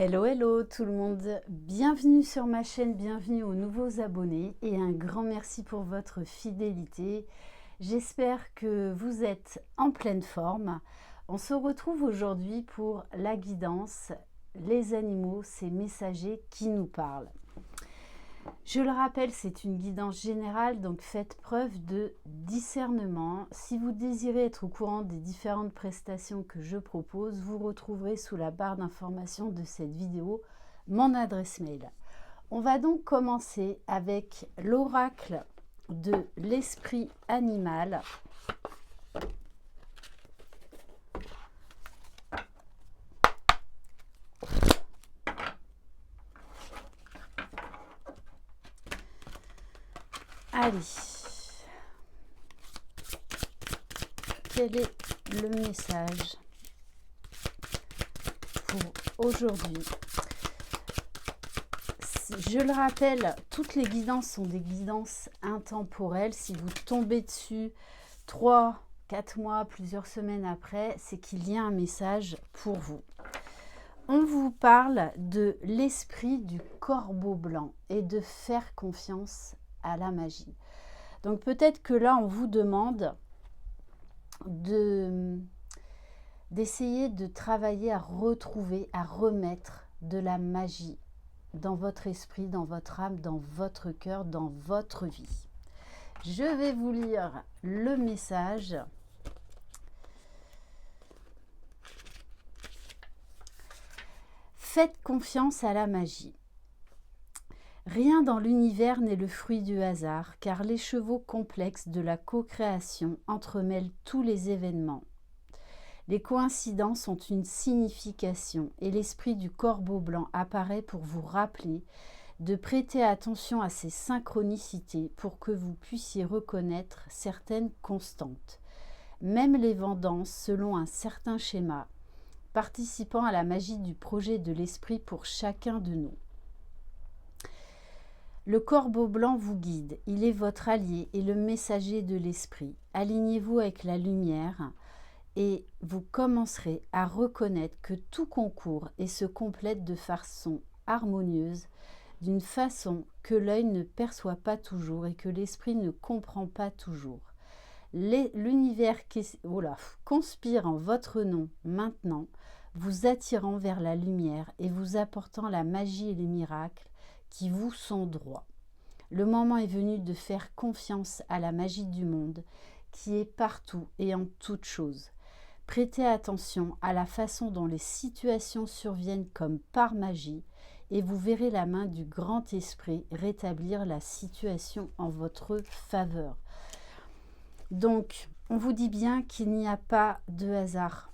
Hello, hello tout le monde, bienvenue sur ma chaîne, bienvenue aux nouveaux abonnés et un grand merci pour votre fidélité. J'espère que vous êtes en pleine forme. On se retrouve aujourd'hui pour la guidance, les animaux, ces messagers qui nous parlent. Je le rappelle, c'est une guidance générale, donc faites preuve de discernement. Si vous désirez être au courant des différentes prestations que je propose, vous retrouverez sous la barre d'information de cette vidéo mon adresse mail. On va donc commencer avec l'oracle de l'esprit animal. Allez, quel est le message pour aujourd'hui? Je le rappelle, toutes les guidances sont des guidances intemporelles. Si vous tombez dessus 3, 4 mois, plusieurs semaines après, c'est qu'il y a un message pour vous. On vous parle de l'esprit du corbeau blanc et de faire confiance à la magie. Donc peut-être que là on vous demande d'essayer de travailler à retrouver, à remettre de la magie dans votre esprit, dans votre âme, dans votre cœur, dans votre vie. Je vais vous lire le message. Faites confiance à la magie. Rien dans l'univers n'est le fruit du hasard, car les chevaux complexes de la co-création entremêlent tous les événements. Les coïncidences ont une signification et l'esprit du corbeau blanc apparaît pour vous rappeler de prêter attention à ces synchronicités pour que vous puissiez reconnaître certaines constantes. Même les vendances selon un certain schéma, participant à la magie du projet de l'esprit pour chacun de nous. Le corbeau blanc vous guide, il est votre allié et le messager de l'esprit. Alignez-vous avec la lumière et vous commencerez à reconnaître que tout concourt et se complète de façon harmonieuse, d'une façon que l'œil ne perçoit pas toujours et que l'esprit ne comprend pas toujours. L'univers conspire en votre nom maintenant, vous attirant vers la lumière et vous apportant la magie et les miracles qui vous sont droits. Le moment est venu de faire confiance à la magie du monde qui est partout et en toutes choses. Prêtez attention à la façon dont les situations surviennent comme par magie et vous verrez la main du grand esprit rétablir la situation en votre faveur. Donc, on vous dit bien qu'il n'y a pas de hasard.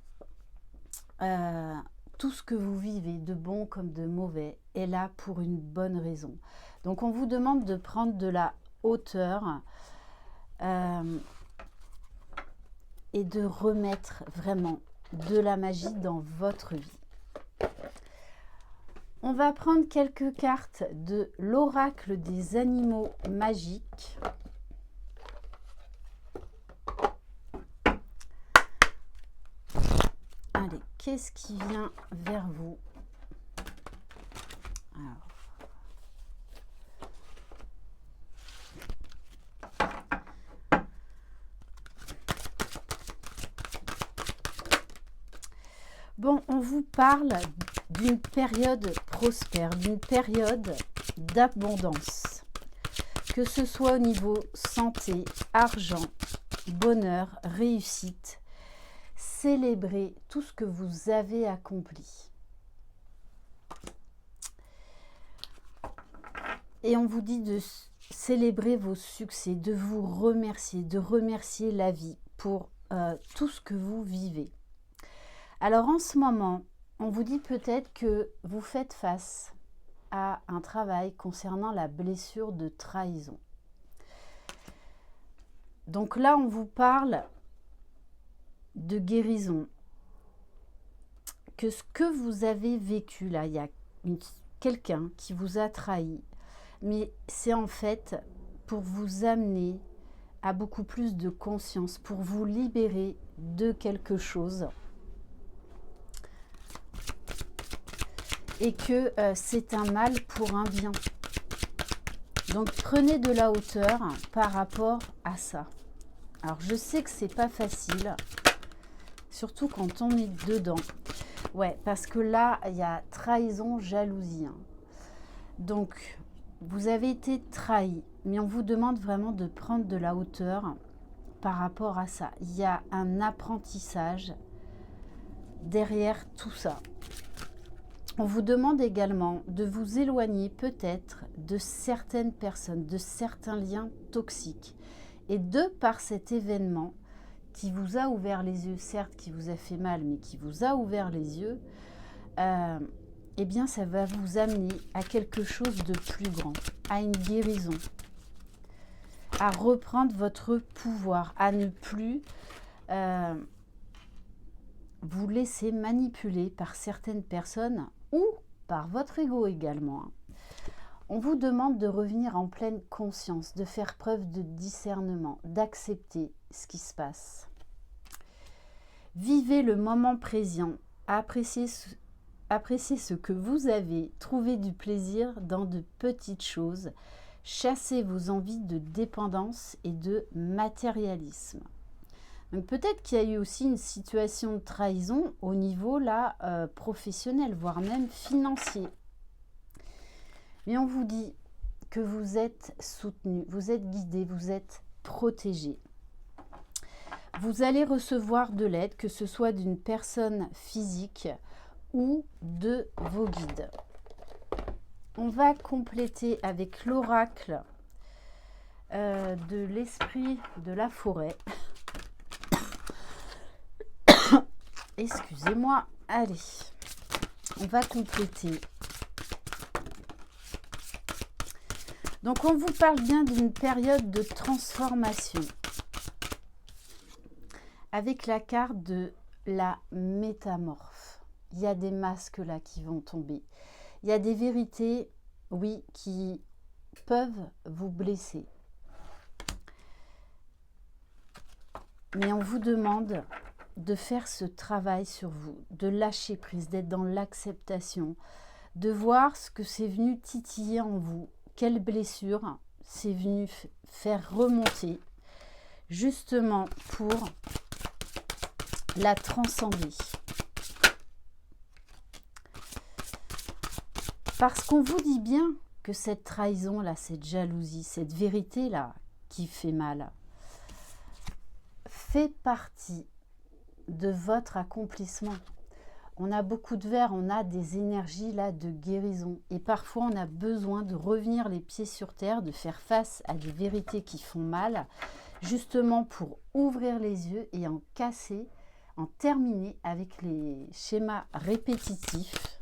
Tout ce que vous vivez, de bon comme de mauvais, est là pour une bonne raison. Donc on vous demande de prendre de la hauteur et de remettre vraiment de la magie dans votre vie. On va prendre quelques cartes de l'oracle des animaux magiques. Allez, qu'est-ce qui vient vers vous? Alors. Bon, on vous parle d'une période prospère, d'une période d'abondance. Que ce soit au niveau santé, argent, bonheur, réussite, célébrez tout ce que vous avez accompli. Et on vous dit de célébrer vos succès, de vous remercier, de remercier la vie pour tout ce que vous vivez. Alors en ce moment, on vous dit peut-être que vous faites face à un travail concernant la blessure de trahison. Donc là, on vous parle de guérison. Que ce que vous avez vécu là, il y a quelqu'un qui vous a trahi, mais c'est en fait pour vous amener à beaucoup plus de conscience, pour vous libérer de quelque chose et que c'est un mal pour un bien. Donc prenez de la hauteur par rapport à ça. Alors je sais que c'est pas facile, surtout quand on est dedans. Ouais, parce que là, il y a trahison, jalousie. Hein. Donc, vous avez été trahi, mais on vous demande vraiment de prendre de la hauteur par rapport à ça. Il y a un apprentissage derrière tout ça. On vous demande également de vous éloigner peut-être de certaines personnes, de certains liens toxiques. Et de par cet événement qui vous a ouvert les yeux, certes qui vous a fait mal, mais qui vous a ouvert les yeux, eh bien ça va vous amener à quelque chose de plus grand, à une guérison, à reprendre votre pouvoir, à ne plus vous laisser manipuler par certaines personnes ou par votre ego également. On vous demande de revenir en pleine conscience, de faire preuve de discernement, d'accepter ce qui se passe. Vivez le moment présent, appréciez ce que vous avez, trouvez du plaisir dans de petites choses, chassez vos envies de dépendance et de matérialisme. Donc peut-être qu'il y a eu aussi une situation de trahison au niveau là, professionnel, voire même financier. Mais on vous dit que vous êtes soutenu, vous êtes guidé, vous êtes protégé. Vous allez recevoir de l'aide, que ce soit d'une personne physique ou de vos guides. On va compléter avec l'oracle de l'esprit de la forêt. Excusez-moi, allez, on va compléter. Donc on vous parle bien d'une période de transformation avec la carte de la métamorphe. Il y a des masques là qui vont tomber. Il y a des vérités, oui, qui peuvent vous blesser. Mais on vous demande de faire ce travail sur vous, de lâcher prise, d'être dans l'acceptation, de voir ce que c'est venu titiller en vous, quelle blessure c'est venu faire remonter, justement pour la transcender. Parce qu'on vous dit bien que cette trahison-là, cette jalousie, cette vérité-là qui fait mal, fait partie de votre accomplissement. On a beaucoup de verre, on a des énergies là de guérison. Et parfois, on a besoin de revenir les pieds sur terre, de faire face à des vérités qui font mal, justement pour ouvrir les yeux et en casser, en terminer avec les schémas répétitifs.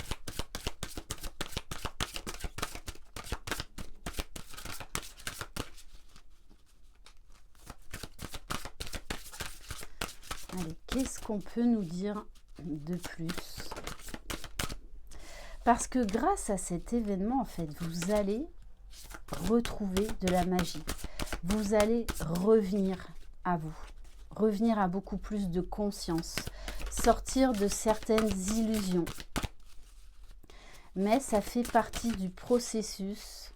Allez, qu'est-ce qu'on peut nous dire de plus? Parce que grâce à cet événement, en fait, vous allez retrouver de la magie. Vous allez revenir à vous, revenir à beaucoup plus de conscience, sortir de certaines illusions. Mais ça fait partie du processus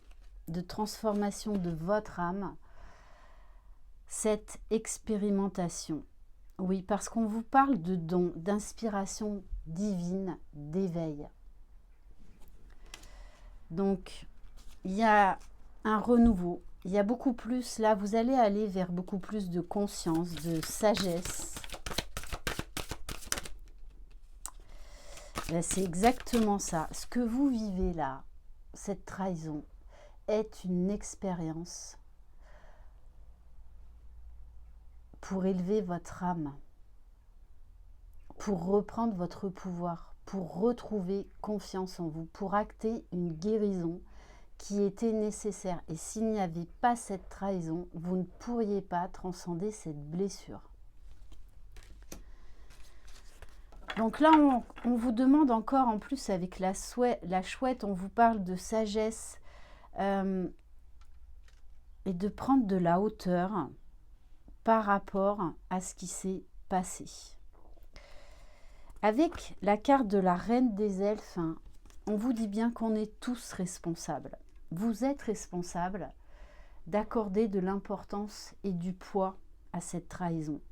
de transformation de votre âme, cette expérimentation. Oui, parce qu'on vous parle de dons, d'inspiration divine, d'éveil. Donc, il y a un renouveau. Il y a beaucoup plus, là, vous allez aller vers beaucoup plus de conscience, de sagesse. C'est exactement ça. Ce que vous vivez là, cette trahison, est une expérience pour élever votre âme, pour reprendre votre pouvoir, pour retrouver confiance en vous, pour acter une guérison qui était nécessaire. Et s'il n'y avait pas cette trahison, vous ne pourriez pas transcender cette blessure. Donc là, on vous demande encore, en plus avec la chouette, on vous parle de sagesse et de prendre de la hauteur par rapport à ce qui s'est passé. Avec la carte de la reine des elfes, on vous dit bien qu'on est tous responsables. Vous êtes responsables d'accorder de l'importance et du poids à cette trahison.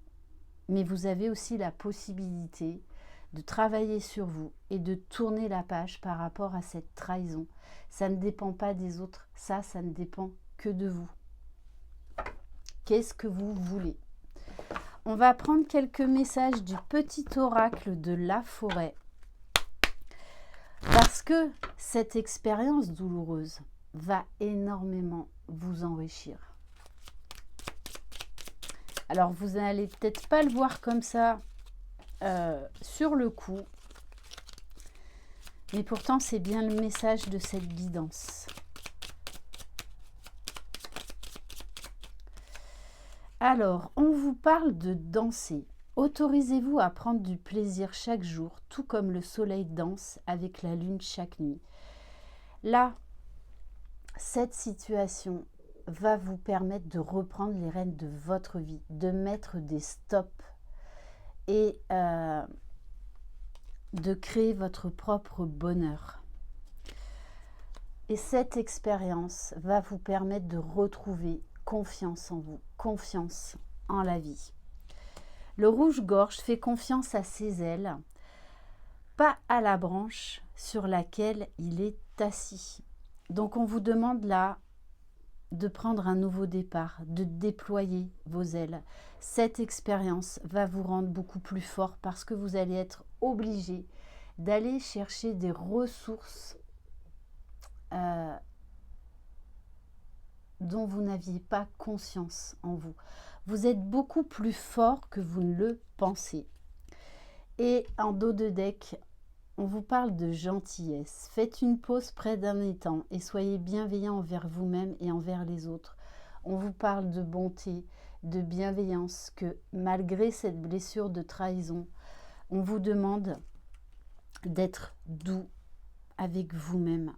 Mais vous avez aussi la possibilité de travailler sur vous et de tourner la page par rapport à cette trahison. Ça ne dépend pas des autres, ça ne dépend que de vous. Qu'est-ce que vous voulez? On va prendre quelques messages du petit oracle de la forêt. Parce que cette expérience douloureuse va énormément vous enrichir. Alors, vous n'allez peut-être pas le voir comme ça sur le coup, mais pourtant, c'est bien le message de cette guidance. Alors, on vous parle de danser. Autorisez-vous à prendre du plaisir chaque jour, tout comme le soleil danse avec la lune chaque nuit. Là, cette situation va vous permettre de reprendre les rênes de votre vie, de mettre des stops et de créer votre propre bonheur. Et cette expérience va vous permettre de retrouver confiance en vous, confiance en la vie. Le rouge-gorge fait confiance à ses ailes, pas à la branche sur laquelle il est assis. Donc on vous demande là de prendre un nouveau départ, de déployer vos ailes. Cette expérience va vous rendre beaucoup plus fort parce que vous allez être obligé d'aller chercher des ressources dont vous n'aviez pas conscience en vous. Vous êtes beaucoup plus fort que vous ne le pensez. Et en dos de deck, on vous parle de gentillesse. Faites une pause près d'un étang et soyez bienveillant envers vous-même et envers les autres. On vous parle de bonté, de bienveillance, que malgré cette blessure de trahison, on vous demande d'être doux avec vous-même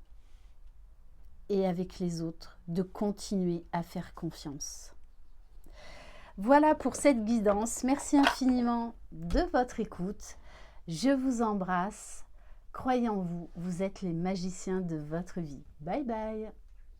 et avec les autres, de continuer à faire confiance. Voilà pour cette guidance. Merci infiniment de votre écoute. Je vous embrasse. Croyez en vous, vous êtes les magiciens de votre vie. Bye bye.